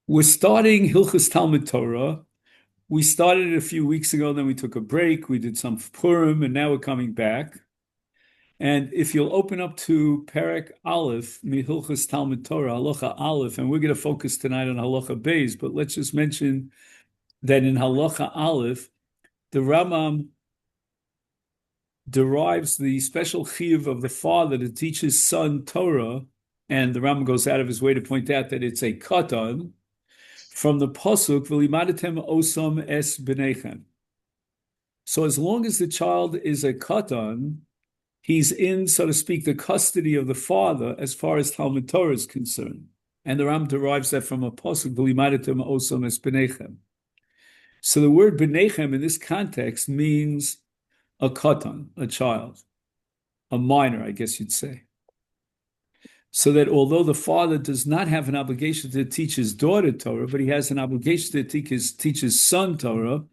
We're starting Hilchos Talmud Torah. We started it a few weeks ago, then we took a break. We did some Purim, and now we're coming back. And if you'll open up to Perk Alef, Hilchos Talmud Torah, Halacha Alef, and we're going to focus tonight on Halacha Beis, but let's just mention that in Halacha Alef, the Rambam derives the special chiyuv of the father to teach his son Torah, and the Rambam goes out of his way to point out that it's a katan, from the pasuk v'limadatem osam es b'nechem. So as long as the child is a katan, he's in, so to speak, the custody of the father as far as Talmud Torah is concerned. And the Ram derives that from a pasuk v'limadatem osam es b'nechem. So the word b'nechem in this context means a katan, a child, a minor, I guess you'd say. So that although the father does not have an obligation to teach his daughter Torah, but he has an obligation to teach his son Torah,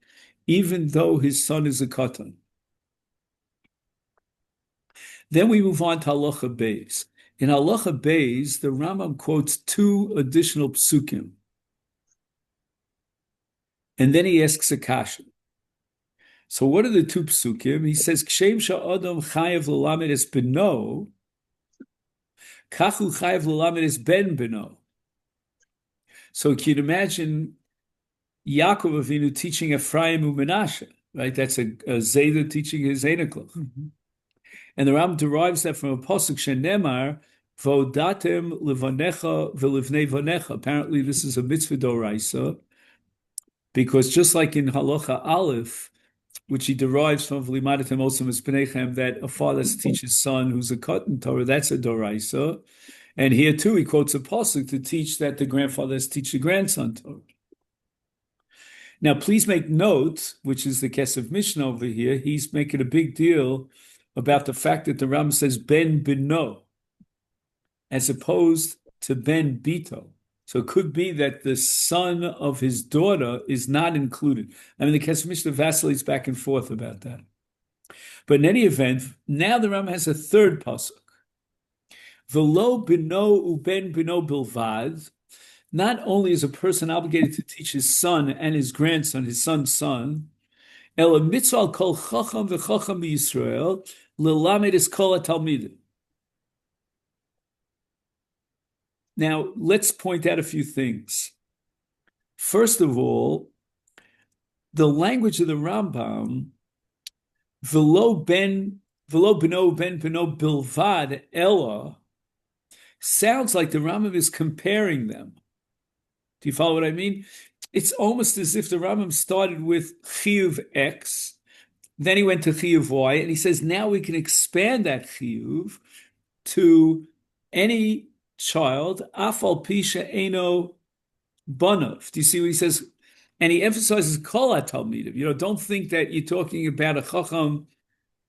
even though his son is a katan. Then we move on to Halacha Beis. In Halacha Beis, the Rambam quotes two additional psukim. And then he asks a kasha. So what are the two psukim? He says, Kshem sha'adam chayav l'lamed es beno, kachu chayav l'lamed es ben beno. So you can imagine Yaakov Avinu teaching Ephraim u'Menashe, right? That's a Zayda teaching his Eneklach. Mm-hmm. And the Ram derives that from a pasuk shenemar, vodatem levanecha v'livnei vanecha. Apparently this is a mitzvah doraisa, because just like in Halacha Alef, which he derives from v'limadatem osam es b'nechem, that a father has to teach his son who's a katan Torah, that's a doraisa. And here too he quotes a pasuk to teach that the grandfather has to teach the grandson Torah. Now please make note, which is the Kesef Mishnah over here, he's making a big deal about the fact that the Ram says ben bino, as opposed to ben bito. So it could be that the son of his daughter is not included. I mean, the Kesef Mishnah vacillates back and forth about that. But in any event, now the Ram has a third pasuk. V'lo bino uben bino bilvad. Not only is a person obligated to teach his son and his grandson, his son's son, ela mitzvah kol chacham v'chacham b'Yisrael l'lamed es kol hatalmidim. Now, let's point out a few things. First of all, the language of the Rambam, v'lo bino ben bino bilvad ella, sounds like the Rambam is comparing them. Do you follow what I mean? It's almost as if the Rambam started with chiyuv X, then he went to chiyuv Y, and he says now we can expand that chiyuv to any child, afal pisha eno banav. Do you see what he says? And he emphasizes kol hatalmidim. Don't think that you're talking about a chacham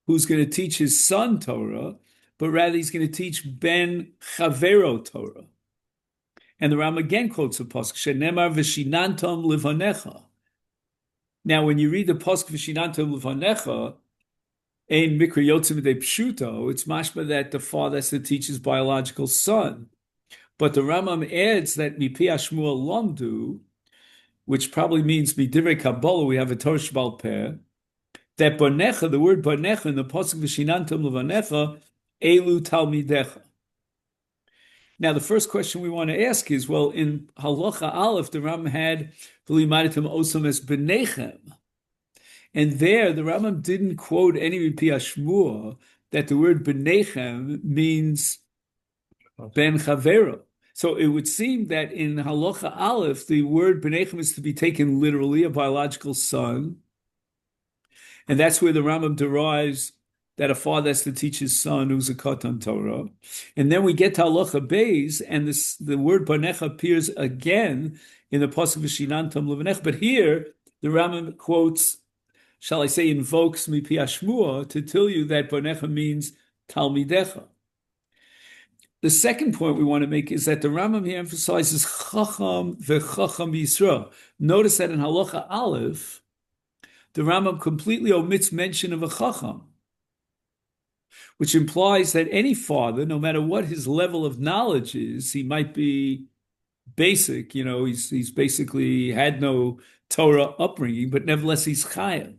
who's going to teach his son Torah, but rather he's going to teach ben chavero Torah. And the Ram again quotes the pasuk shenemar v'shinantam livanecha. Now, when you read the pasuk v'shinantam livanecha, ein mikra yotzim de pshuto, it's mashma that the father has to teach his biological son. But the Rambam adds that mipi Shmuel lamdu, which probably means midivrei Kabbalah, we have a Torah Shebal Peh, that banecha, the word banecha in the pasuk v'shinantam livanecha, elu talmidecha. Now, the first question we want to ask is, well, in Halacha Alef, the Rambam had v'limadatem osam es b'nechem. And there, the Rambam didn't quote any mipi Shmuel that the word b'nechem means ben chavero. So it would seem that in Halacha Alef, the word b'nechem is to be taken literally, a biological son. And that's where the Rambam derives that a father has to teach his son who's a katan Torah. And then we get to Halacha Beis, and the word banecha appears again in the pasuk v'shinantam levanecha. But here, the Rambam quotes, shall I say, invokes mipi Shmuel to tell you that banecha means talmidecha. The second point we want to make is that the Rambam here emphasizes chacham v'chacham Yisrael. Notice that in Halacha Alef, the Rambam completely omits mention of a chacham, which implies that any father, no matter what his level of knowledge is, he might be basic, he's basically had no Torah upbringing, but nevertheless he's chayav.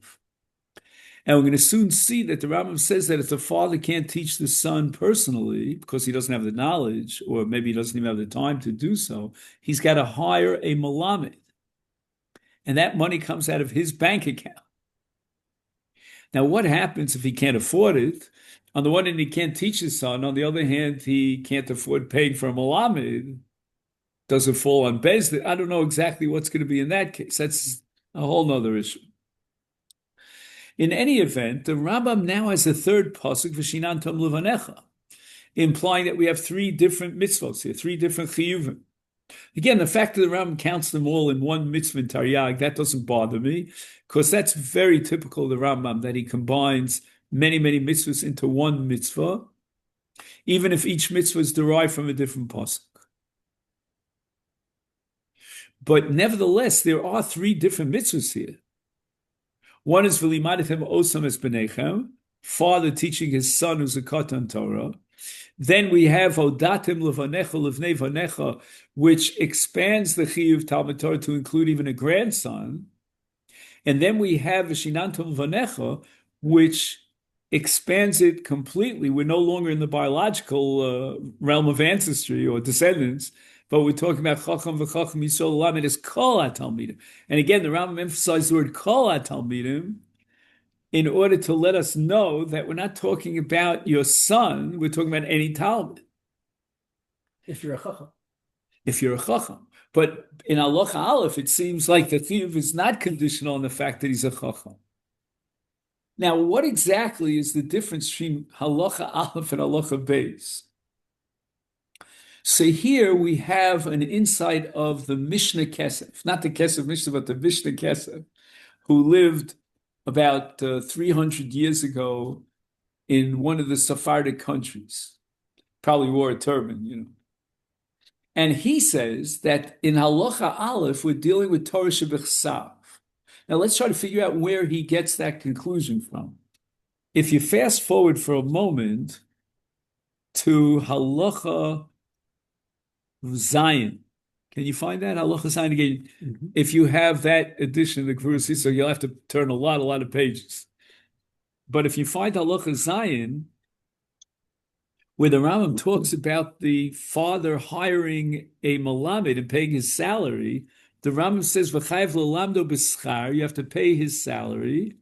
And we're going to soon see that the Rambam says that if the father can't teach the son personally because he doesn't have the knowledge, or maybe he doesn't even have the time to do so, he's got to hire a malamed. And that money comes out of his bank account. Now, what happens if he can't afford it? On the one hand, he can't teach his son. On the other hand, he can't afford paying for a malamed. Does it fall on Beis? I don't know exactly what's going to be in that case. That's a whole nother issue. In any event, the Rambam now has a third pasuk, V'shinantam levanecha, implying that we have three different mitzvot here, three different chiyuvim. Again, the fact that the Rambam counts them all in one mitzvah in Taryag, that doesn't bother me, because that's very typical of the Rambam, that he combines many, many mitzvahs into one mitzvah, even if each mitzvah is derived from a different pasuk. But nevertheless, there are three different mitzvahs here. One is v'limadatem osam es b'nechem, father teaching his son who's a katan Torah. Then we have odatem levanecha levnei vanecha, which expands the chiyuv Talmud Torah to include even a grandson. And then we have v'shinantam vanecha, which expands it completely. We're no longer in the biological realm of ancestry or descendants, but we're talking about Chacham v'Chacham Yisrael Olam. It is Kol HaTalmidim. And again, the Rambam emphasized the word Kol HaTalmidim in order to let us know that we're not talking about your son, we're talking about any Talmud. If you're a Chacham. If you're a Chacham. But in Halacha Alef, it seems like the chiyuv is not conditional on the fact that he's a Chacham. Now, what exactly is the difference between Halacha Alef and Halacha Beis? So here we have an insight of the Mishnah Kesef, not the Kesef Mishnah, but the Mishnah Kesef, who lived about 300 years ago in one of the Sephardic countries. Probably wore a turban, And he says that in Halacha Aleph, we're dealing with Torah Shebechsav. Now let's try to figure out where he gets that conclusion from. If you fast forward for a moment to Halacha Zion. Can you find that? Halacha Zion again. Mm-hmm. If you have that edition of the Kvuras, so you'll have to turn a lot of pages. But if you find Halacha Zion, where the Rambam talks about the father hiring a malamed and paying his salary, the Rambam says, "V'chayev l'lamdo b'schar," you have to pay his salary,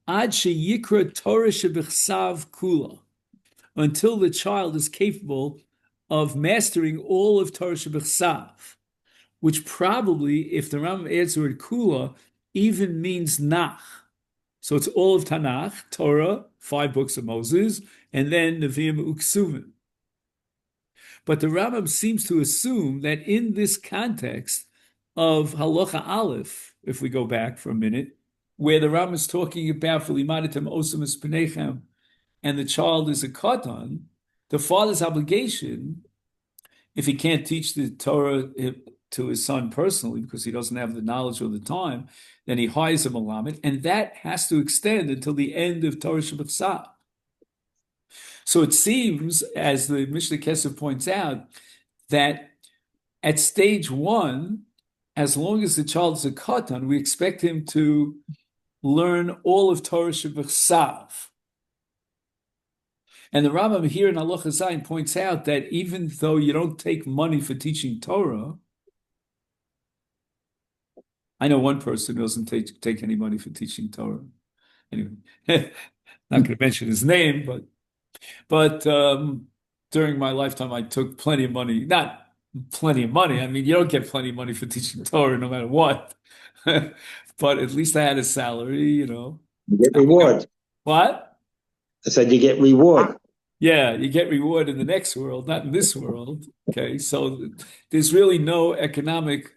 ad sheyikra Torah shebechsav kula, until the child is capable of mastering all of Torah Shebechsav, which probably, if the Rambam adds the word kula, even means nach. So it's all of Tanakh, Torah, 5 books of Moses, and then Nevi'im Uksuvim. But the Rambam seems to assume that in this context of Halacha Aleph, if we go back for a minute, where the Rambam is talking about V'limadatem osam es b'nechem, and the child is a katan, the father's obligation, if he can't teach the Torah to his son personally because he doesn't have the knowledge or the time, then he hires a malamed, and that has to extend until the end of Torah Shebechsav. So it seems, as the Mishnah Kesef points out, that at stage 1, as long as the child is a katan, we expect him to learn all of Torah Shebechsav. And the Rambam here in Halacha Zayin points out that even though you don't take money for teaching Torah, I know one person who doesn't take any money for teaching Torah. Anyway, not going to mention his name, but during my lifetime, I took plenty of money. Not plenty of money. I mean, you don't get plenty of money for teaching Torah no matter what. But at least I had a salary, You get reward. What? I said you get reward. Yeah, you get reward in the next world, not in this world. Okay, so there's really no economic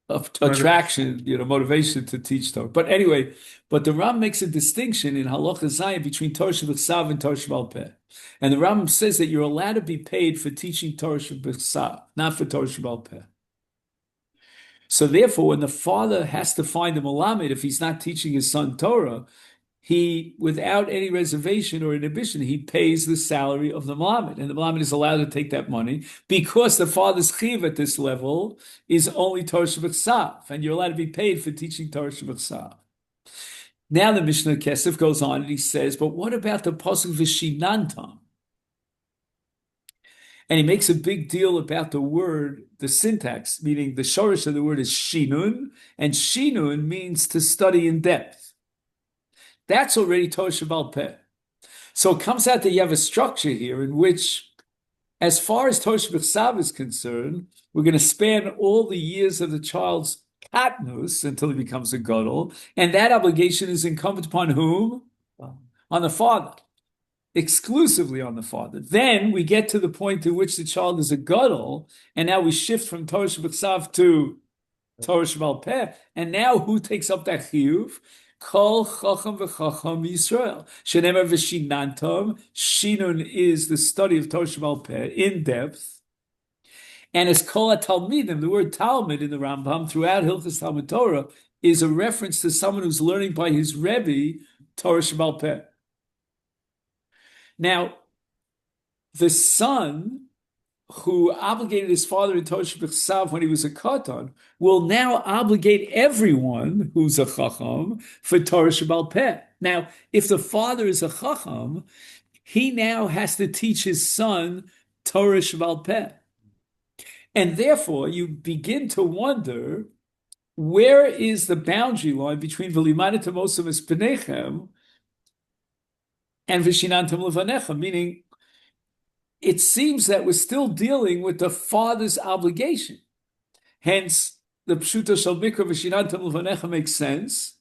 attraction, motivation to teach Torah. But anyway, the Ram makes a distinction in Halacha Zayin between Torah Shebechsav and Torah Shebal Peh. And the Ram says that you're allowed to be paid for teaching Torah Shebechsav, not for Torah Shebal Peh. So therefore, when the father has to find a malamed, if he's not teaching his son Torah, he, without any reservation or inhibition, he pays the salary of the Malamed. And the Malamed is allowed to take that money because the father's chiv at this level is only Torah Shebechsav, and you're allowed to be paid for teaching Torah Shebechsav. Now the Mishnah Kesef goes on and he says, but what about the pasuk V'shinantam? And he makes a big deal about the word, the syntax, meaning the shorish of the word is shinun, and shinun means to study in depth. That's already Torah Shebal Peh. So it comes out that you have a structure here in which, as far as Torah Shebechsav is concerned, we're going to span all the years of the child's katnus until he becomes a gadol, and that obligation is incumbent upon whom? On the father. Exclusively on the father. Then we get to the point to which the child is a gadol, and now we shift from Torah Shebechsav to Torah Shebal Peh, and now who takes up that chiyuv? Kol chacham v'chacham Yisrael. Shenemar v'shinantam. Shinun is the study of Torah Shebal Peh in depth, and as kol talmidim, the word Talmud in the Rambam throughout Hilchos Talmud Torah is a reference to someone who's learning by his Rebbe Torah Shebal Peh. Now, the son who obligated his father in Torah Shebechsav when he was a katan will now obligate everyone who's a chacham for Torah Shebal Peh. Now, if the father is a chacham, he now has to teach his son Torah Shebal Peh. And therefore, you begin to wonder, where is the boundary line between V'limadatem osam es penechem and Vishinantam Levanecha, meaning it seems that we're still dealing with the father's obligation. Hence, the Pshuta Shal Mikra Vishinantam Levanecha makes sense,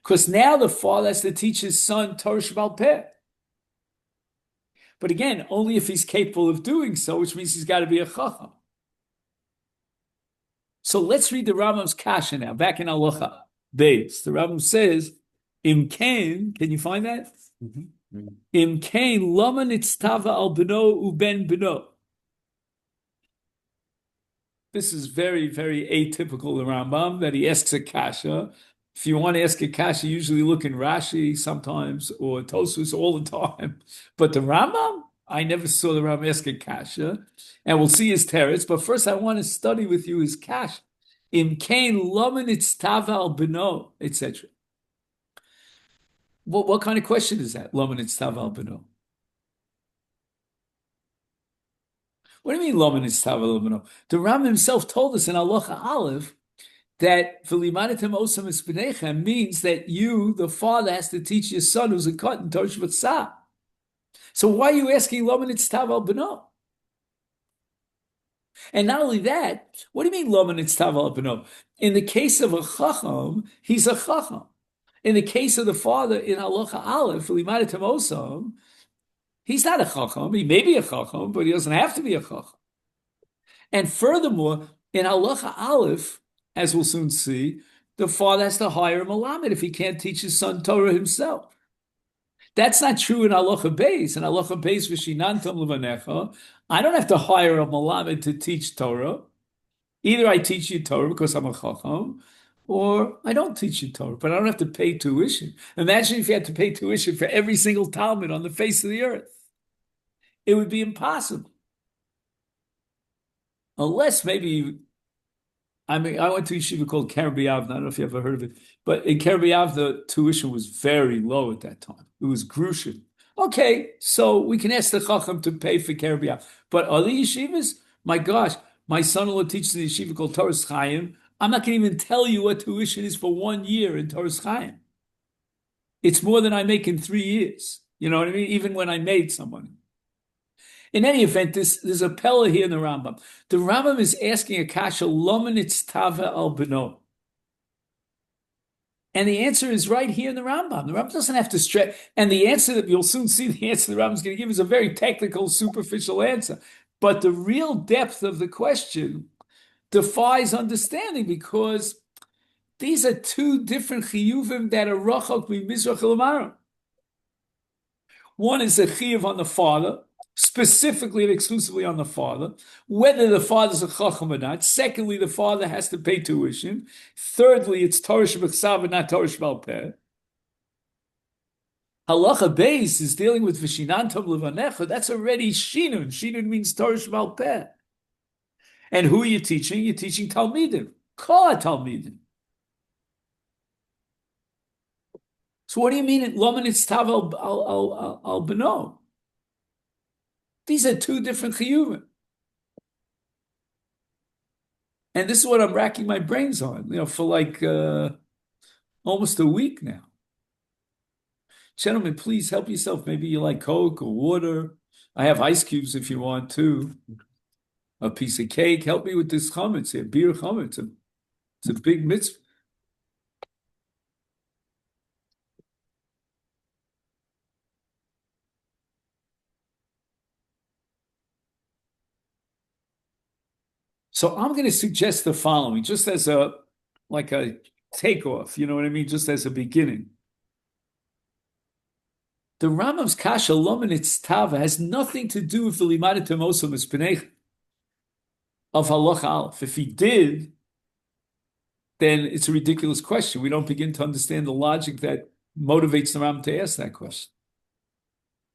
because now the father has to teach his son Torah Shebal Peh. But again, only if he's capable of doing so, which means he's got to be a chacham. So let's read the Rambam's kasha now, back in Halacha Beis. The Rambam says, Im Kain, can you find that? Mm-hmm. Im Kain lama nitztava al beno uben beno. This is very, very atypical, the Rambam, that he asks a kasha. If you want to ask a kasha, usually look in Rashi sometimes, or Tosfos all the time. But the Rambam, I never saw the Rambam ask a kasha, and we'll see his teretz. But first I want to study with you his kasha. Im Kain lama nitztava al beno, etc. What kind of question is that? Lama nitztava al beno. What do you mean Lama nitztava al beno? The Rambam himself told us in Halacha Alef that v'limadatem osam es b'nechem means that you, the father, has to teach your son who's a katan Torah Shebechsav. So why are you asking Lama nitztava al beno? And not only that, what do you mean Lama nitztava al beno? In the case of a chacham, he's a chacham. In the case of the father in Halacha Alef, V'limadatem osam, he's not a chacham. He may be a chacham, but he doesn't have to be a chacham. And furthermore, in Halacha Alef, as we'll soon see, the father has to hire a malamed if he can't teach his son Torah himself. That's not true in Halacha Beis. In Halacha Beis, V'shinantam levanecha, I don't have to hire a malamed to teach Torah. Either I teach you Torah because I'm a chacham, or I don't teach you Torah, but I don't have to pay tuition. Imagine if you had to pay tuition for every single Talmud on the face of the earth. It would be impossible. Unless maybe, I went to a yeshiva called Keren B'Yavne. I don't know if you ever heard of it, but in Keren B'Yavne, the tuition was very low at that time. It was grushim. Okay, so we can ask the chacham to pay for Keren B'Yavne. But other yeshivas, my gosh, my son-in-law teaches in a yeshiva called Torah Chaim. I'm not going to even tell you what tuition is for 1 year in Torah Chaim. It's more than I make in 3 years. You know what I mean? Even when I made someone. In any event, there's a pella here in the Rambam. The Rambam is asking a kasha, Lama nitztava al beno. And the answer is right here in the Rambam. The Rambam doesn't have to stretch. And the answer that you'll soon see, the answer the Rambam is going to give is a very technical, superficial answer. But the real depth of the question defies understanding, because these are two different chiyuvim that are rachok mimizrach l'maram. One is a chiyuv on the father, specifically and exclusively on the father, whether the father's a chacham or not. Secondly, the father has to pay tuition. Thirdly, it's Torah Shebechsav and not Torah Shebal Peh. Halacha Beis is dealing with V'shinantam Levanecha. That's already Shinun. Shinun means Torah Shebal Peh. And who are you teaching? You're teaching Talmidim. Kol Talmidim. So what do you mean Loman Itztav al Beno? These are two different chiyuvim. And this is what I'm racking my brains on, for like almost a week now. Gentlemen, please help yourself. Maybe you like Coke or water. I have ice cubes if you want too. A piece of cake. Help me with this chametz here. Beer chametz. It's a big mitzvah. So I'm going to suggest the following, just as a takeoff, you know what I mean? Just as a beginning. The Rambam's kasha lomen itztava has nothing to do with the limada temosa mispnei of halacha Alef. If he did, then it's a ridiculous question. We don't begin to understand the logic that motivates the Rambam to ask that question.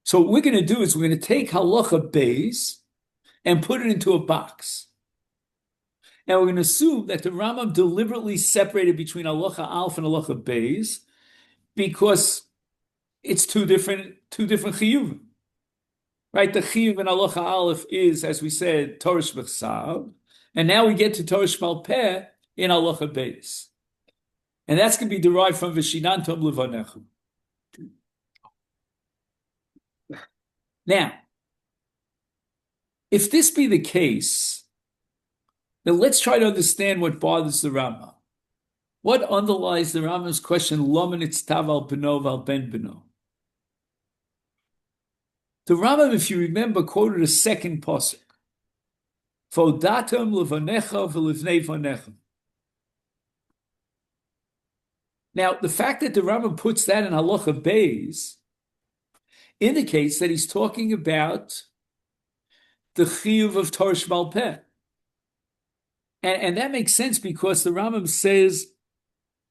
So what we're going to do is we're going to take halacha Beis and put it into a box. And we're going to assume that the Rambam deliberately separated between halacha Alef and halacha Beis because it's two different chiyuvim, right? The chiyuv in halacha Alef is, as we said, Torah shebechsav, and now we get to Torah shebal peh in halacha Beis, and that's going to be derived from v'shinantam levanecha. Now, if this be the case, then let's try to understand what bothers the Rambam. What underlies the Rambam's question, Lomen itztav al beno val ben beno? The Rambam, if you remember, quoted a second pasuk. Vodatam levanecha v'livnei vanecha. Now, the fact that the Rambam puts that in halacha Beis indicates that he's talking about the chiyuv of Torah shebal peh. And that makes sense because the Rambam says,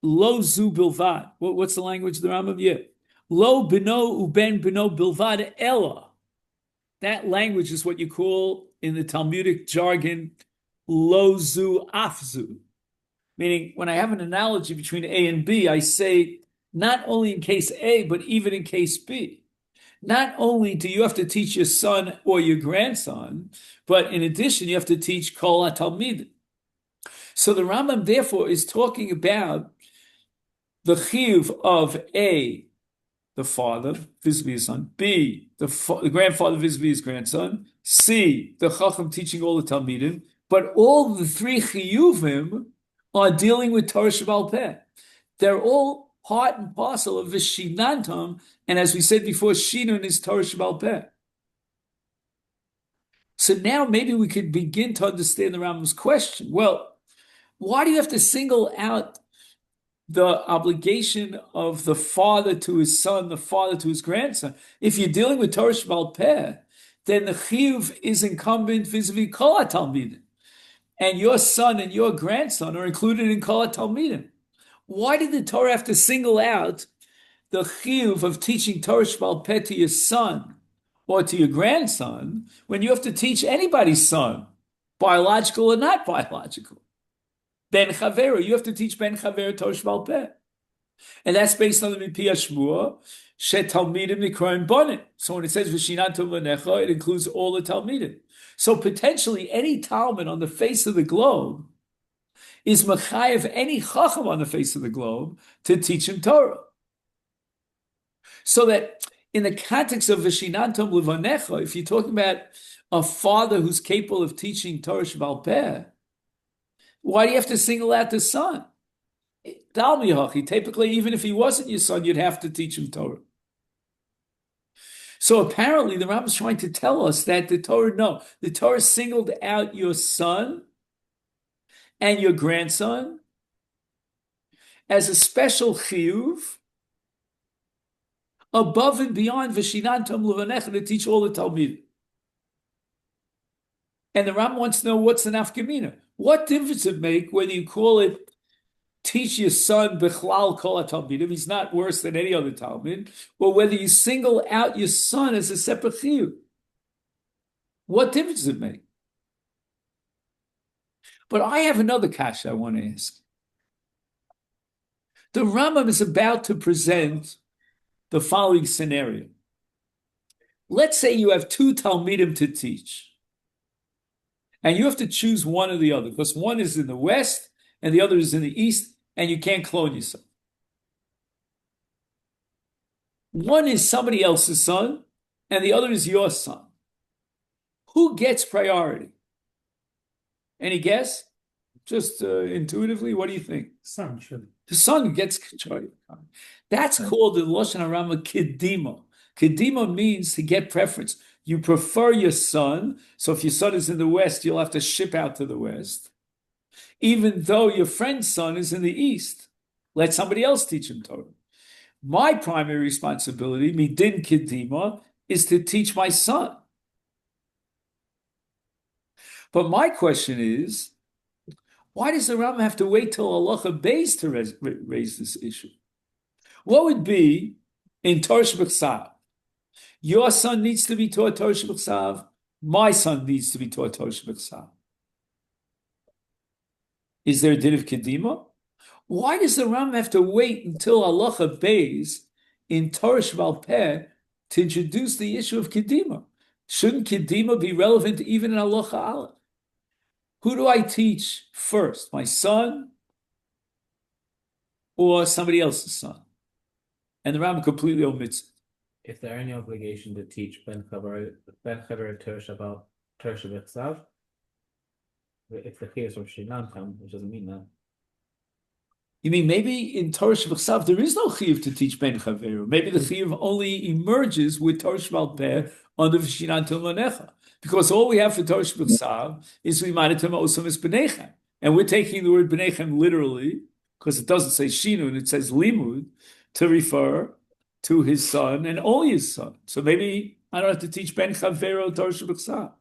Lo zu bilvad. What's the language of the Rambam? Yeah. Lo bino uben bino bilvad ella. That language is what you call, in the Talmudic jargon, lo zu afzu. Meaning, when I have an analogy between A and B, I say, not only in case A, but even in case B. Not only do you have to teach your son or your grandson, but in addition, you have to teach kol ha-talmidim. So the Rambam, therefore, is talking about the chiyuv of A, the father, vis-a-vis his son, B, the grandfather, vis-a-vis his grandson, C, the chacham teaching all the talmidim, but all the three chiyuvim are dealing with Torah shebal peh. They're all part and parcel of v'shinantam, and as we said before, shinun is Torah shebal peh. So now maybe we could begin to understand the Rambam's question. Well, why do you have to single out the obligation of the father to his son, the father to his grandson? If you're dealing with Torah shebal peh, then the chiyuv is incumbent vis-a-vis kol ha-talmidim, and your son and your grandson are included in kol ha-talmidim. Why did the Torah have to single out the chiyuv of teaching Torah shebal peh to your son or to your grandson when you have to teach anybody's son, biological or not biological? Ben Chavera, you have to teach Ben Chavera Torah shebal peh. And that's based on the Mipi HaShmua, She Talmidim Nikroim Bonim. So when it says V'shinantam Levanecha, it includes all the Talmidim. So potentially any Talmud on the face of the globe is Mechayev any Chacham on the face of the globe to teach him Torah. So that in the context of V'shinantam Levanecha, if you're talking about a father who's capable of teaching Torah shebal peh, why do you have to single out the son? Typically, even if he wasn't your son, you'd have to teach him Torah. So apparently, the Rambam is trying to tell us that the Torah singled out your son and your grandson as a special chiyuv above and beyond v'shinantam levanecha to teach all the Talmud. And the Rambam wants to know what's the nafkamina. What difference it make whether you call it teach your son bichlal kol talmidim, he's not worse than any other talmid, or whether you single out your son as a separate chiyuv. What difference does it make? But I have another kasha I want to ask. The Rambam is about to present the following scenario. Let's say you have two talmidim to teach, and you have to choose one or the other, because one is in the west and the other is in the east, and you can't clone yourself. One is somebody else's son, and the other is your son. Who gets priority? Any guess? Just intuitively, what do you think? Son should. The son gets priority. That's called the Lashon HaRama kedima. Kedima means to get preference. You prefer your son, so if your son is in the west, you'll have to ship out to the west. Even though your friend's son is in the east, let somebody else teach him Torah. My primary responsibility, midin kedima, is to teach my son. But my question is, why does the Rambam have to wait till Halacha Beis to raise this issue? What would be in Torah Shebechsav? Your son needs to be taught Torah Shebechsav. My son needs to be taught Torah Shebechsav. Is there a din of Kedima? Why does the Rambam have to wait until Halacha Beis in Torah Shebal Peh to introduce the issue of Kedima? Shouldn't Kedima be relevant even in Halacha Aleph? Who do I teach first? My son or somebody else's son? And the Rambam completely omits it. Is there any obligation to teach Ben Chaver Torah Shebechsav? If the chiyuv from Shinam come, which doesn't mean that. You mean maybe in Torah Shebechsav there is no chiyuv to teach Ben Chaveru? Maybe the chiyuv only emerges with Torah Shebal Peh under V'shinan Tilmanecha. Because all we have for Torah Shebechsav is Limadatem Osam Es B'nechem. And we're taking the word B'nechem literally, because it doesn't say Shinun, it says Limud, to refer to his son and only his son. So maybe I don't have to teach Ben Chaveru Torah Shebechsav.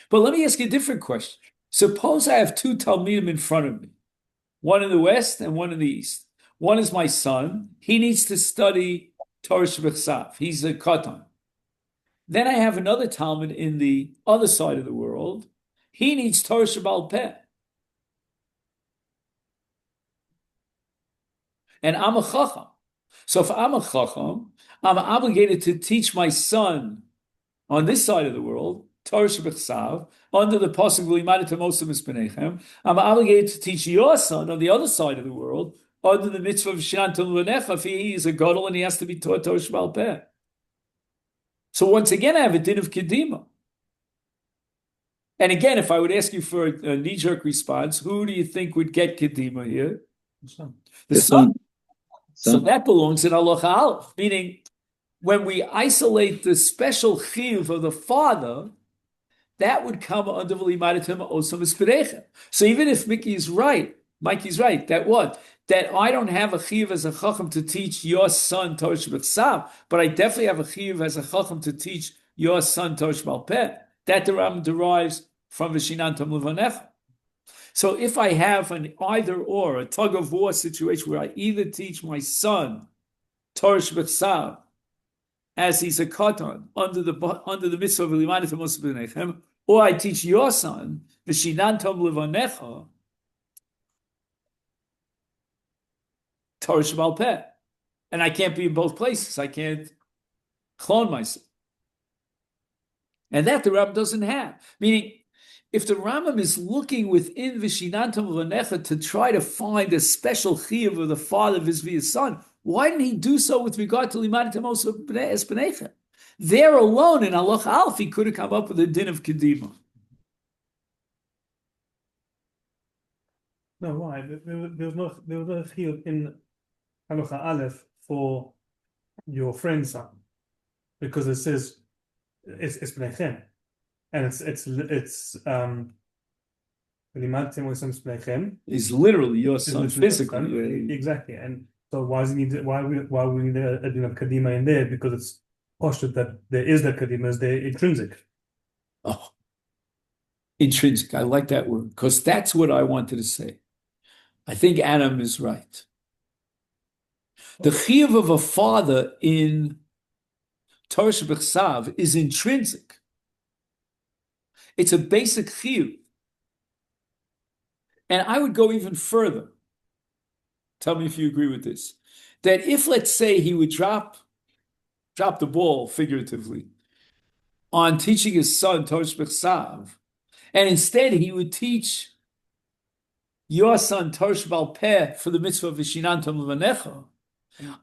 But let me ask you a different question. Suppose I have two Talmidim in front of me, one in the west and one in the east. One is my son. He needs to study Torah Shebechsav. He's a katan. Then I have another Talmud in the other side of the world. He needs Torah Shebal Peh. And I'm a chacham. So if I'm a chacham, I'm obligated to teach my son on this side of the world, Torah Shebechsav, under the pasuk V'limadatem osam es b'nechem. I'm obligated to teach your son on the other side of the world, under the mitzvah of Shinam Tilmanecha, if he is a gadol and he has to be taught Torah Shebal Peh. So once again, I have a din of kedima. And again, if I would ask you for a knee-jerk response, who do you think would get kedima here? The son. So that belongs in Halacha Aleph, meaning when we isolate the special chiyuv of the father, that would come under V'limadatem osam es b'nechem. So even if Mikey's right, that what? That I don't have a chiyuv as a chacham to teach your son Torah Shebechsav, but I definitely have a chiyuv as a chacham to teach your son Torah Shebal Peh. That the Rambam derives from V'shinantam Levanecha. So if I have an either or, a tug of war situation where I either teach my son Torah Shebechsav as he's a katan under the mitzvah of V'limadatem osam es b'nechem, or I teach your son V'shinantam Levanecha Torah Shebal Peh. And I can't be in both places. I can't clone myself. And that the Rambam doesn't have. Meaning, if the Rambam is looking within V'shinantam Levanecha to try to find a special chiyuv of the father of his son, why didn't he do so with regard to Limadatem osam es b'nechem? There alone in Halacha Aleph, he could have come up with a din of kedima. No, why? There was no chiyuv in Halacha Aleph for your friend's son, because it says it's b'nechem, and it's V'limadatem osam es b'nechem Is literally your son physically. exactly. And so why does he need why we need a din of kadima in there? Because it's postulated that there is that kadima is there intrinsic. Oh, intrinsic. I like that word because that's what I wanted to say. I think Adam is right. The chiyuv of a father in Torah Shebechsav is intrinsic. It's a basic chiyuv. And I would go even further. Tell me if you agree with this. That if, let's say, he would drop the ball, figuratively, on teaching his son Torah Shebechsav, and instead he would teach your son Torah Shebal Peh for the mitzvah of Vishinantam Levanecha,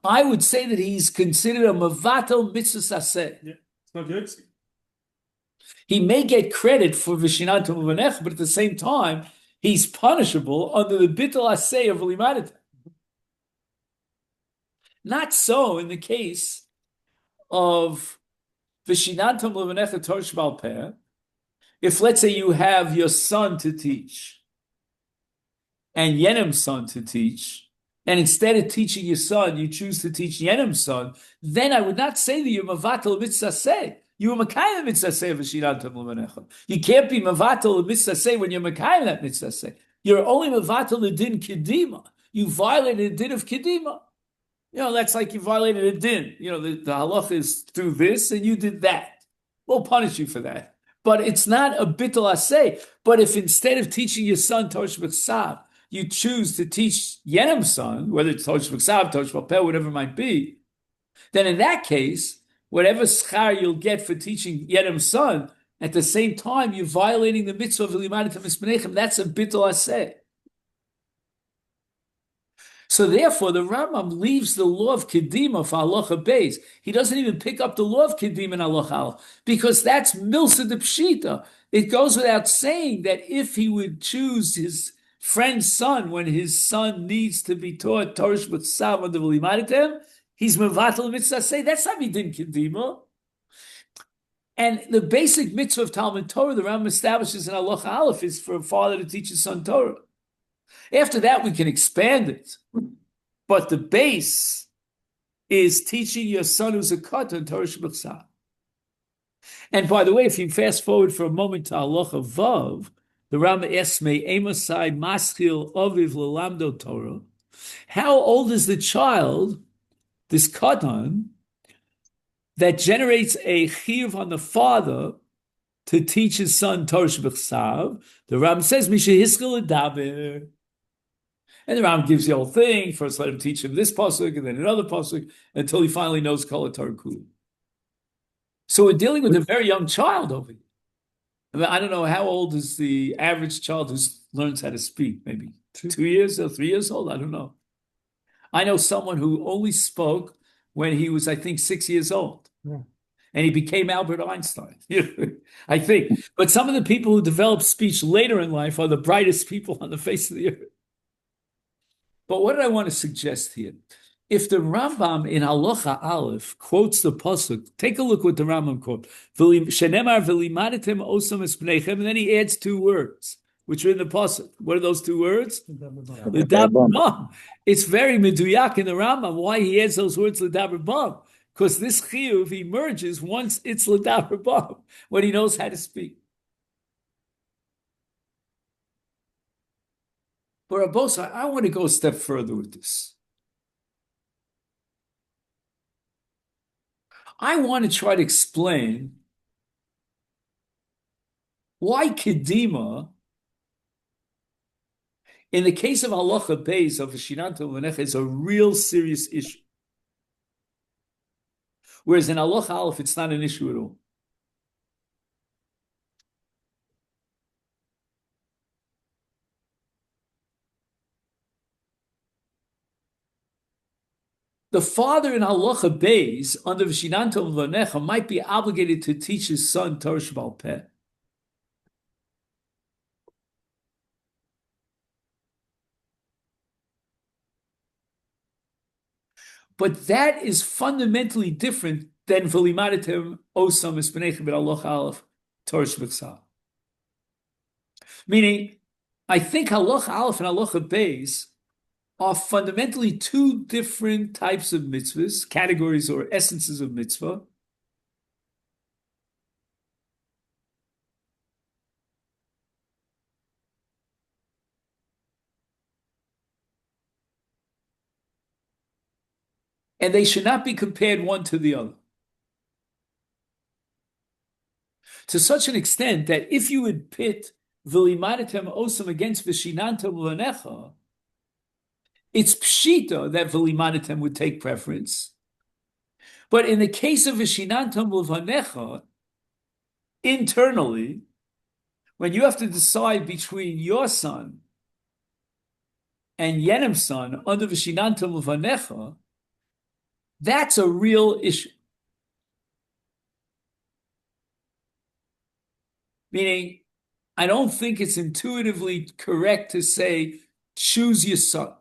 I would say that he's considered a Mavatel Mitzvah Saseh. Yeah, it's not Yotzi. He may get credit for Vishinantam Levanecha, but at the same time, he's punishable under the Bittul Aseh of Limadet. Not so in the case of Vishinantam Levanecha Torah Shebal Peh. If, let's say, you have your son to teach and Yenim's son to teach, and instead of teaching your son, you choose to teach Yenim's son, then I would not say that you're Mavatal Mitzvah Seh. You are Makayim Mitzvah Seh Vishinantam Levanecha. You can't be Mavatal Mitzvah Seh when you're Makayim that Mitzvah Seh. You're only Mavatal the Din Kedima. You violated the Din of Kedima. That's like you violated a din. The halacha is do this and you did that. We'll punish you for that. But it's not a bittul aseh. But if instead of teaching your son Torah Shebechsav, you choose to teach Yenim's son, whether it's Torah Shebechsav, Torah Shebal Peh, whatever it might be, then in that case, whatever schar you'll get for teaching Yenim's son, at the same time you're violating the mitzvah of Limadet Mispenechem. That's a bittul aseh. So therefore, the Rambam leaves the law of Kedima for Halacha Beis. He doesn't even pick up the law of Kedima in Halacha Aleph, because that's Milsa de Pshita. It goes without saying that if he would choose his friend's son when his son needs to be taught Torah Shebechsav under V'limadetem, he's Mevatel Mitzvah Say. That's not Midin Kedima. And the basic mitzvah of Talmud Torah, the Rambam establishes in Halacha Aleph, is for a father to teach his son Torah. After that, we can expand it. But the base is teaching your son who's a katan Torah Shebechsav. And by the way, if you fast forward for a moment to Halacha Vav, the Rambam asks me, Emosai Maschil Oviv Lelamdo Torah. How old is the child, this katan, that generates a chiyuv on the father to teach his son Torah Shebechsav? The Rambam says, Misha Hiskil Edaber. And the Rambam gives the whole thing. First, let him teach him this pasuk, and then another pasuk, until he finally knows Kol HaTorah Kula. So we're dealing with a very young child over here. I don't know how old is the average child who learns how to speak. Maybe 2 years or 3 years old. I don't know. I know someone who only spoke when he was, I think, 6 years old, and he became Albert Einstein. I think. But some of the people who develop speech later in life are the brightest people on the face of the earth. But what did I want to suggest here? If the Rambam in Halacha Aleph quotes the pasuk, take a look what the Rambam quotes. Shenemar v'limadetem osam es bnechem, and then he adds 2 words, which are in the pasuk. What are those 2 words? L'daber bam. It's very meduyak in the Rambam why he adds those words l'daber bam, because this chiyuv emerges once it's l'daber bam, when he knows how to speak. But Rabosai, I want to go a step further with this. I want to try to explain why Kedima, in the case of Halacha Beis of Vishinantam Levanecha, is a real serious issue. Whereas in Halacha Aleph, it's not an issue at all. The father in Halacha Beis, under Vishinantam Levanecha, might be obligated to teach his son Torah Shebal Peh. But that is fundamentally different than V'limadetem osam es bnechem ben Halacha Aleph Torah Shebechsav. Meaning, I think Halacha Aleph and Halacha Beis are fundamentally 2 different types of mitzvahs, categories or essences of mitzvah. And they should not be compared one to the other. To such an extent that if you would pit V'limadatem osam against V'shinantam L'vanecha, it's pshita that V'limadatem would take preference. But in the case of V'shinantam L'vanecha, internally, when you have to decide between your son and Yenim's son under V'shinantam L'vanecha, that's a real issue. Meaning, I don't think it's intuitively correct to say, choose your son.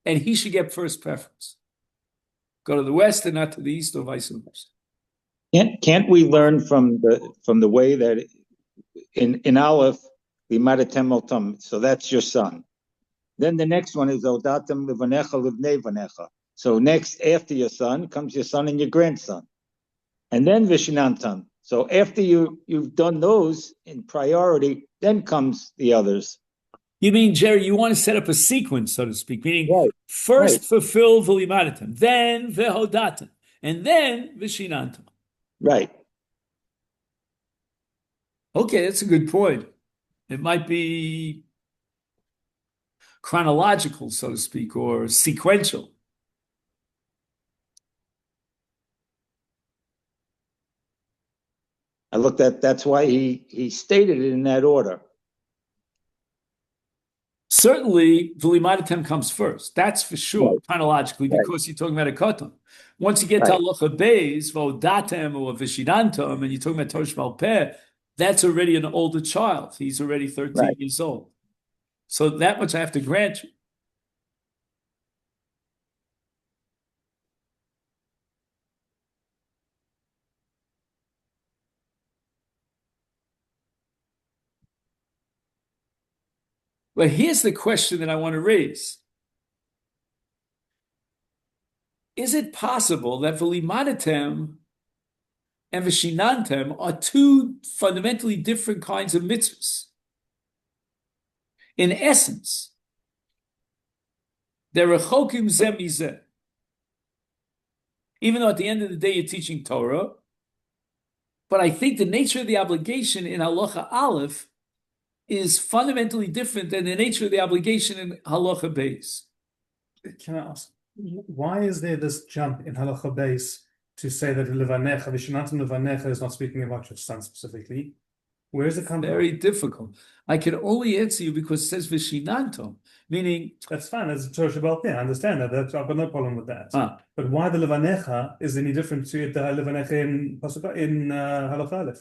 And he should get first preference. Go to the west and not to the east, or vice versa. Can't we learn from the way that in Alef, Limadatem Otam, so that's your son. Then the next one is Odatem Livanecha Livnei Vanecha. So next, after your son, comes your son and your grandson. And then Vishinantam. So after you've done those in priority, then comes the others. You mean, Jerry, you want to set up a sequence, so to speak, meaning Right. first fulfill V'limadatem, then V'hodatem, and then Vishinantam. Right. Okay, that's a good point. It might be chronological, so to speak, or sequential. I looked at that's why he stated it in that order. Certainly, V'limadatem comes first. That's for sure, Right. chronologically, Right. because you're talking about a katan. Once you get to Right. Halacha Beis, V'odatem or Vishinantam, and you're talking about Torah Sheba'al Peh, that's already an older child. He's already 13 Right. years old. So that much I have to grant you. But here's the question that I want to raise. Is it possible that V'limadatem and Vishinantam are two fundamentally different kinds of mitzvahs? In essence, they're rechokim zeh mizeh. Even though at the end of the day you're teaching Torah, but I think the nature of the obligation in Halacha Alef is fundamentally different than the nature of the obligation in Halacha Beis. Can I ask, why is there this jump in Halacha Beis to say that Levanecha, Vishinantam Levanecha is not speaking about your son specifically? Where is it coming from? Very difficult. I can only answer you because it says Vishinantam, meaning That's fine, as a Torah Sheba'al Peh, I understand that. I've got no problem with that. But why the Levanecha is any different to the Levanecha in Halacha Alef?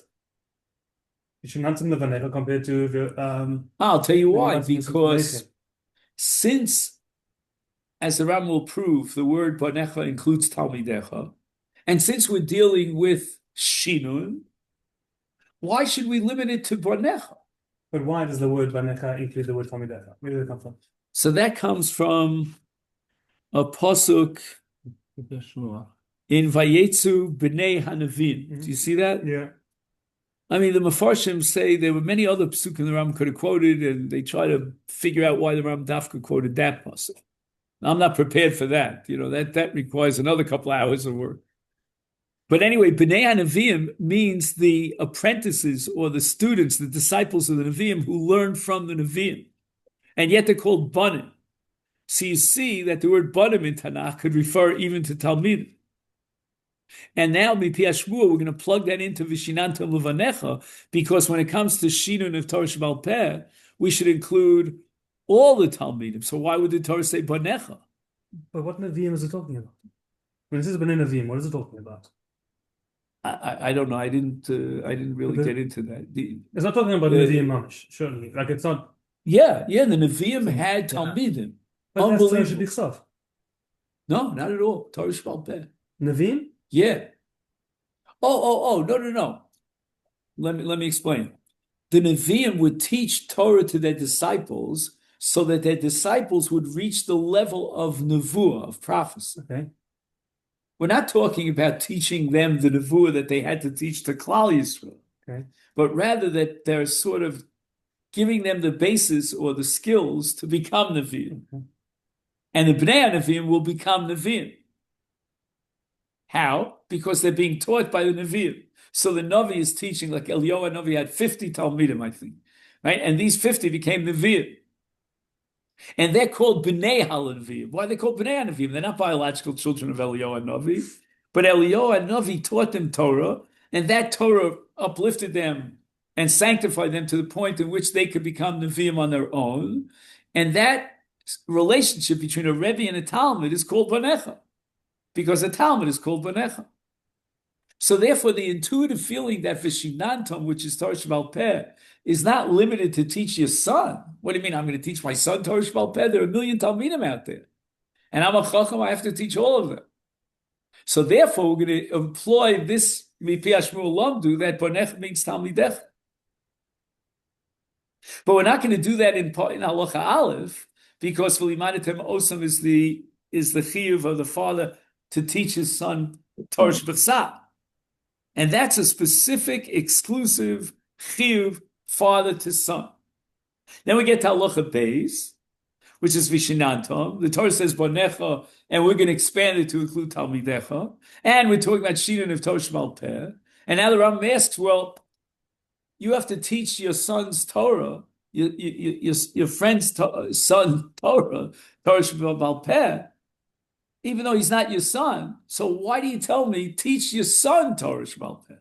Vishinantam Levanecha compared to I'll tell you why. Levanecha Because since, as the Rambam will prove, the word Banecha includes Talmidecha, and since we're dealing with Shinun, why should we limit it to Banecha? But why does the word Banecha include the word Talmidecha? Where did it come from? So that comes from a pasuk in Vayetzu B'nei Hanavim. Do you see that? Yeah. I mean, the Mefarshim say there were many other psukim the Ram could have quoted, and they try to figure out why the Ram Dafka quoted that pasuk. I'm not prepared for that. You know, that requires another couple of hours of work. But anyway, B'nei HaNeviim means the apprentices or the students, the disciples of the Nevi'im who learned from the Nevi'im. And yet they're called Banim. So you see that the word Banim in Tanakh could refer even to Talmidim. And now, Mipi Hashmuah, we're going to plug that into Vishinantam Levanecha, because when it comes to Shinun of Torah Sheba'al Peh, we should include all the Talmidim. So why would the Torah say Banecha? But what Nevi'im is it talking about? When it says B'nei Nevi'im, what is it talking about? I don't know. I didn't really get into that. It's not talking about Nevi'im Mamish, surely. Like it's not. Yeah, the Nevi'im had Talmidim. But that's Torah Unbelievable. Sheba'al. No, not at all. Torah Sheba'al Peh. Nevi'im? Yeah. No. Let me explain. The Nevi'im would teach Torah to their disciples so that their disciples would reach the level of nevuah, of prophecy. Okay. We're not talking about teaching them the nevuah that they had to teach to Klal Yisrael, Okay. but rather that they're sort of giving them the basis or the skills to become Nevi'im. Okay. And the Bnei Nevi'im will become Nevi'im. How? Because they're being taught by the Nevi'im. So the Navi is teaching, like Eliyahu Navi had 50 Talmidim, I think, right? And these 50 became Nevi'im. And they're called Bnei HaNevi'im. Why are they called Bnei HaNevi'im? They're not biological children of Eliyahu Navi, but Eliyahu Navi taught them Torah, and that Torah uplifted them and sanctified them to the point in which they could become Nevi'im on their own. And that relationship between a Rebbe and a Talmud is called Banecha, because a Talmud is called Banecha. So therefore, the intuitive feeling that Vishinantam, which is Torah Sheba'al Peh, is not limited to teach your son. What do you mean, I'm going to teach my son Torah Sheba'al Peh? There are a million Talmidim out there. And I'm a Chacham, I have to teach all of them. So therefore, we're going to employ this Mipi Hashmuel Lamdu, that Banech means Talmidech. But we're not going to do that in Halacha Alef, because V'limadatem Osam is the chiyuv of the father to teach his son Torah Sheba'al. And that's a specific, exclusive chiyuv, father to son. Then we get to Halacha Beis, which is Vishinantam. The Torah says Bonecha, and we're going to expand it to include Talmidecha. And we're talking about Shidduch of Torah Sheba'al Peh. And now the Rambam asks, well, you have to teach your son's Torah, your friend's son Torah Sheba'al Peh, even though he's not your son. So why do you tell me teach your son Torah Sheba'al Peh?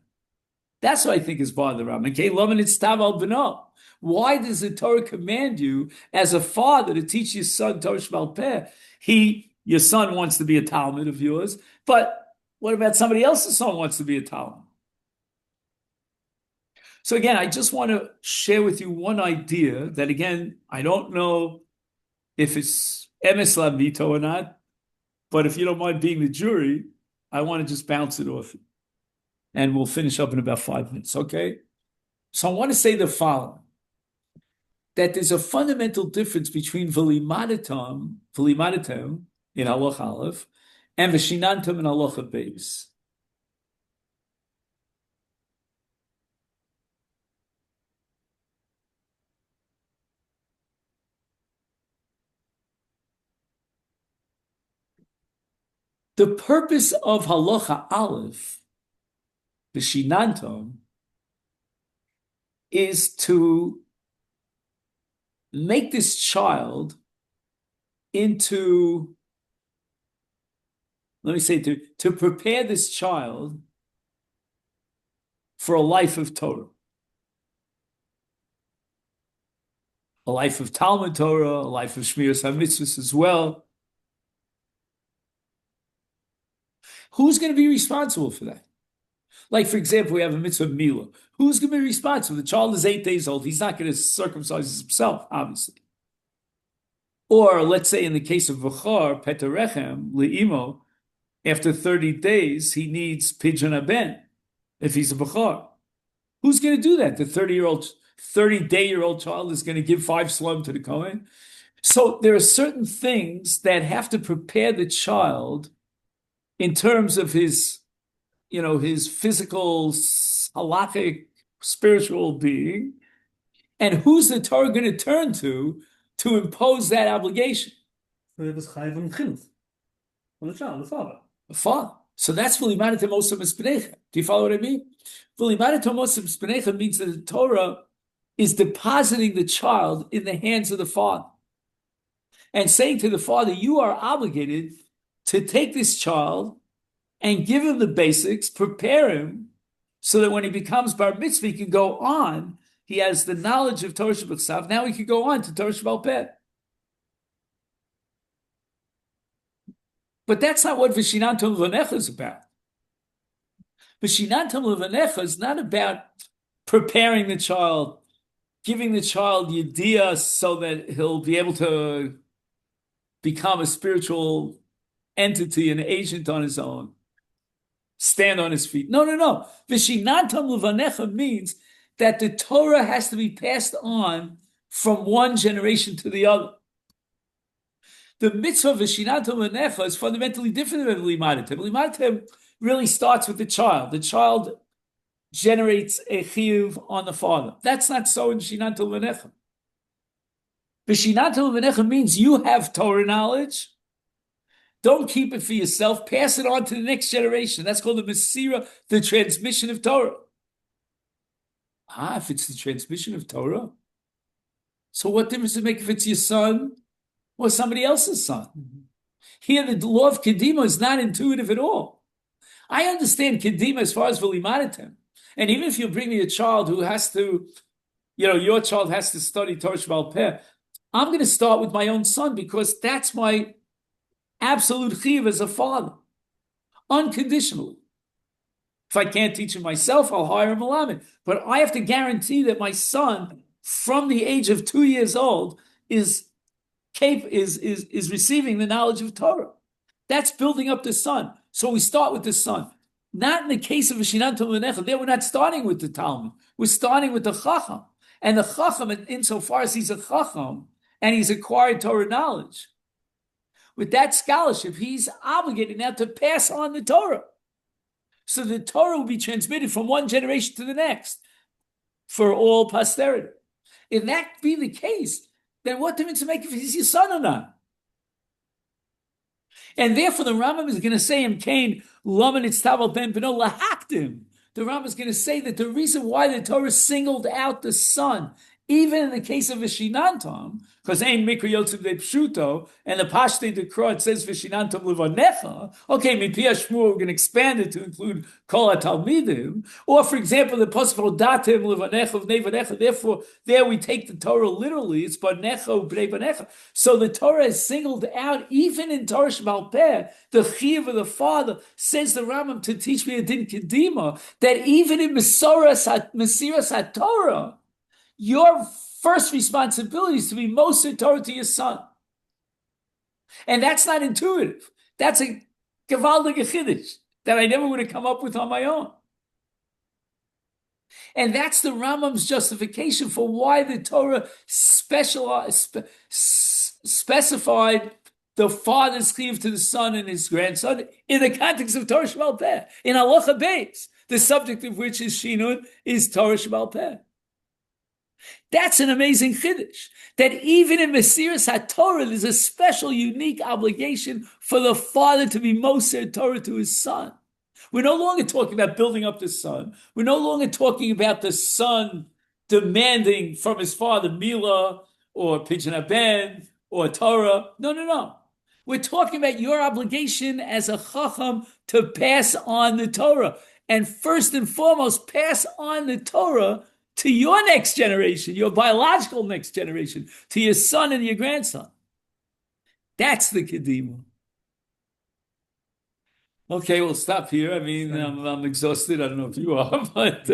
That's what I think is bothering the Rambam. Why does the Torah command you as a father to teach your son Torah Sheba'al Peh? Your son wants to be a Talmud of yours, but what about somebody else's son wants to be a Talmud? So again, I just want to share with you one idea that, again, I don't know if it's emes lamito or not, but if you don't mind being the jury, I want to just bounce it off you. And we'll finish up in about 5 minutes, okay? So I want to say the following, that there's a fundamental difference between v'limadatem in Halacha Alef and v'shinantam in Halacha Beis. The purpose of Halacha Alef, the Shinantam, is to make this child into, to prepare this child for a life of Torah. A life of Talmud Torah, a life of Shmiras HaMitzvos as well. Who's going to be responsible for that? Like, for example, we have a mitzvah of Milah. Who's going to be responsible? The child is 8 days old. He's not going to circumcise himself, obviously. Or, let's say in the case of V'char, Petarechem, Le'imo, after 30 days, he needs Pidyon Haben, if he's a V'char. Who's going to do that? The 30-day-year-old child is going to give 5 slum to the Kohen? So there are certain things that have to prepare the child in terms of his physical, halachic, spiritual being, and who's the Torah going to turn to impose that obligation? It was chayv and chinuch on the child, the father. The father. So that's v'limadatem osam espenecha. Do you follow what I mean? V'limadatem osam espenecha means that the Torah is depositing the child in the hands of the father and saying to the father, you are obligated to take this child and give him the basics, prepare him, so that when he becomes bar mitzvah, he can go on. He has the knowledge of Torah Sheba'al. Now he can go on to Torah Sheba'al Peh. But that's not what Vishinantam Levanecha is about. Vishinantam Levanecha is not about preparing the child, giving the child yediyah so that he'll be able to become a spiritual entity, an agent on his own, stand on his feet. No. Vishinantam Levanecha means that the Torah has to be passed on from one generation to the other. The mitzvah of Vishinantam Levanecha is fundamentally different than V'limadatem. V'limadatem really starts with the child. The child generates a chiyuv on the father. That's not so in Vishinantam Levanecha. Vishinantam Levanecha means you have Torah knowledge, Don't keep it for yourself. Pass it on to the next generation. That's called the Mesira, the transmission of Torah. If it's the transmission of Torah, so what difference does it make if it's your son or somebody else's son? Here, the law of Kedima is not intuitive at all. I understand Kedima as far as V'limadatem. And even if you bring me a child who has to, your child has to study Torah Sheba'al Peh, I'm going to start with my own son because that's my absolute chiyuv as a father, unconditionally. If I can't teach him myself, I'll hire a malamed. But I have to guarantee that my son, from the age of 2 years old, is receiving the knowledge of Torah. That's building up the son. So we start with the son. Not in the case of Vishinantam Levanecha. There we're not starting with the Talmud. We're starting with the Chacham. And the Chacham, insofar as he's a Chacham and he's acquired Torah knowledge, with that scholarship, he's obligated now to pass on the Torah. So the Torah will be transmitted from one generation to the next for all posterity. If that be the case, then what difference does it make if he's your son or not? And therefore, the Rambam is going to say, "Imkain laman itztaval ben beno lahaktim." The Rambam is going to say that the reason why the Torah singled out the son, even in the case of Vishinantam, because ain't mikra yotzev de pshuto, and the Pashte Dekra, it says Vishinantam levanecha. Okay, mipi hashmur, we're going to expand it to include kol hatalmidim. Or, for example, the pasuk datim levanecha v'nevanecha. Therefore, there we take the Torah literally. It's banecha v'nevanecha. So the Torah is singled out, even in Torah Sheba'al Peh, the chiyuv of the father, says the Rambam, to teach me a din kedima, that even in Mesiras HaTorah, your first responsibility is to be Moser Torah to your son. And that's not intuitive. That's a gewaldige chiddush that I never would have come up with on my own. And that's the Rambam's justification for why the Torah specified the father's chiyuv to the son and his grandson in the context of Torah Sheba'al Peh, in Halacha Beis, the subject of which is Shinun, is Torah Sheba'al Peh. That's an amazing chiddush, that even in Mesiras HaTorah, there's a special, unique obligation for the father to be Moser Torah to his son. We're no longer talking about building up the son. We're no longer talking about the son demanding from his father Milah or Pidyon Ben or Torah. No. We're talking about your obligation as a Chacham to pass on the Torah. And first and foremost, pass on the Torah to your next generation, your biological next generation, to your son and your grandson. That's the Kedima. Okay, we'll stop here. I mean, I'm exhausted. I don't know if you are, but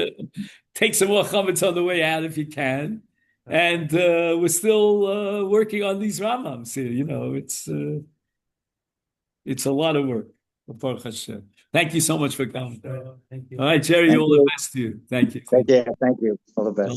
take some more chametz on the way out if you can. And we're still working on these Rambams here. It's a lot of work. Baruch Hashem. Thank you so much for coming. Thank you. All right, Jerry, all the best to you. Thank you. Thank you. All the best.